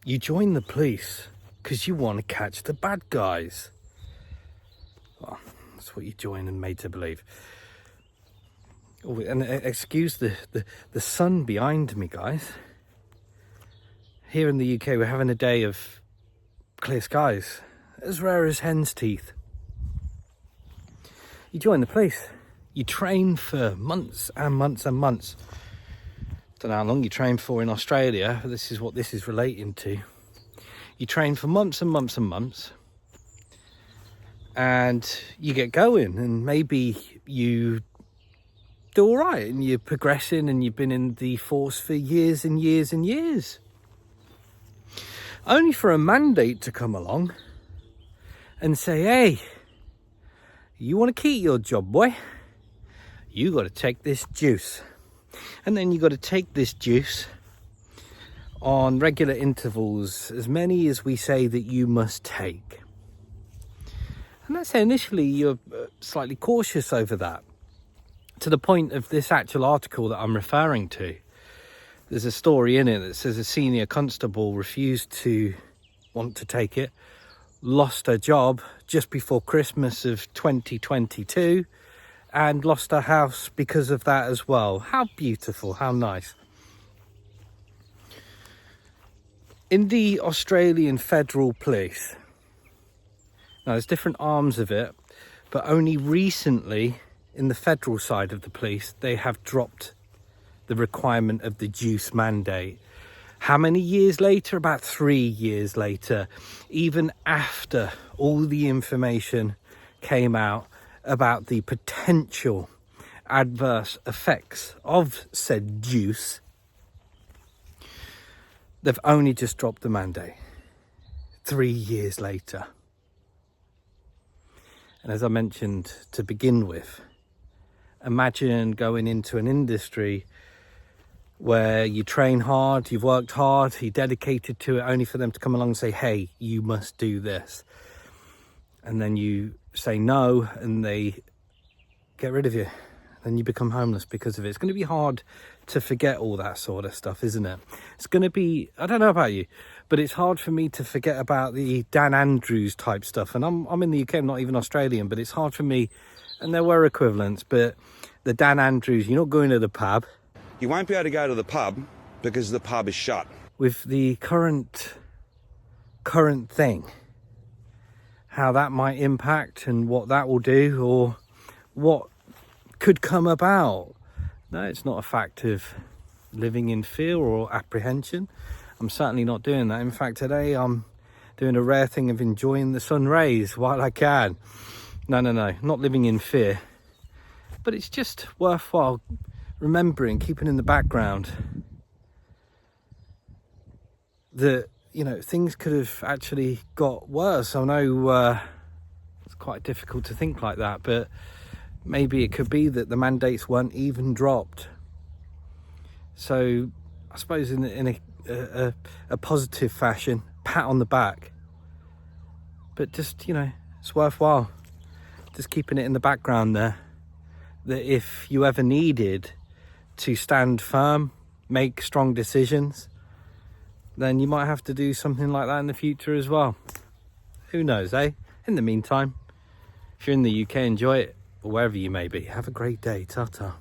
You join the police because you want to catch the bad guys. Well, that's what you join and made to believe. Oh, and excuse the sun behind me, guys. Here in the UK, we're having a day of clear skies, as rare as hen's teeth. You join the police. You train for months and months and months. Don't know how long you train for in Australia, but this is what this is relating to. You train for months and months and months, and you get going, and maybe you do all right, and you're progressing, and you've been in the force for years and years and years. Only for a mandate to come along and say, hey, you want to keep your job, boy? You got to take this juice. And then you got to take this juice on regular intervals, as many as we say that you must take. And let's say initially you're slightly cautious over that, to the point of this actual article that I'm referring to. There's a story in it that says a senior constable refused to want to take it, lost her job just before Christmas of 2022, and lost her house because of that as well. How beautiful, how nice. In the Australian Federal Police, now there's different arms of it, but only recently in the federal side of the police, they have dropped the requirement of the juice mandate. How many years later? About 3 years later, even after all the information came out about the potential adverse effects of said juice, they've only just dropped the mandate 3 years later. And as I mentioned to begin with, imagine going into an industry where you train hard, you've worked hard, you're dedicated to it, only for them to come along and say, hey, you must do this. And then you say no, and they get rid of you. Then you become homeless because of it. It's going to be hard to forget all that sort of stuff, isn't it? It's going to be, I don't know about you, but it's hard for me to forget about the Dan Andrews type stuff. And I'm in the UK, I'm not even Australian, but it's hard for me, and there were equivalents, but the Dan Andrews, you're not going to the pub. You won't be able to go to the pub because the pub is shut. With the current thing, how that might impact and what that will do, or what could come about. No, it's not a fact of living in fear or apprehension. I'm certainly not doing that. In fact, today I'm doing a rare thing of enjoying the sun rays while I can. No, not living in fear. But it's just worthwhile remembering, keeping in the background that, you know, things could have actually got worse. I know it's quite difficult to think like that, but maybe it could be that the mandates weren't even dropped. So I suppose in a positive fashion, pat on the back. But just, you know, it's worthwhile just keeping it in the background there, that if you ever needed to stand firm, make strong decisions, then you might have to do something like that in the future as well. Who knows, eh? In the meantime, if you're in the UK, enjoy it, or wherever you may be. Have a great day. Ta-ta.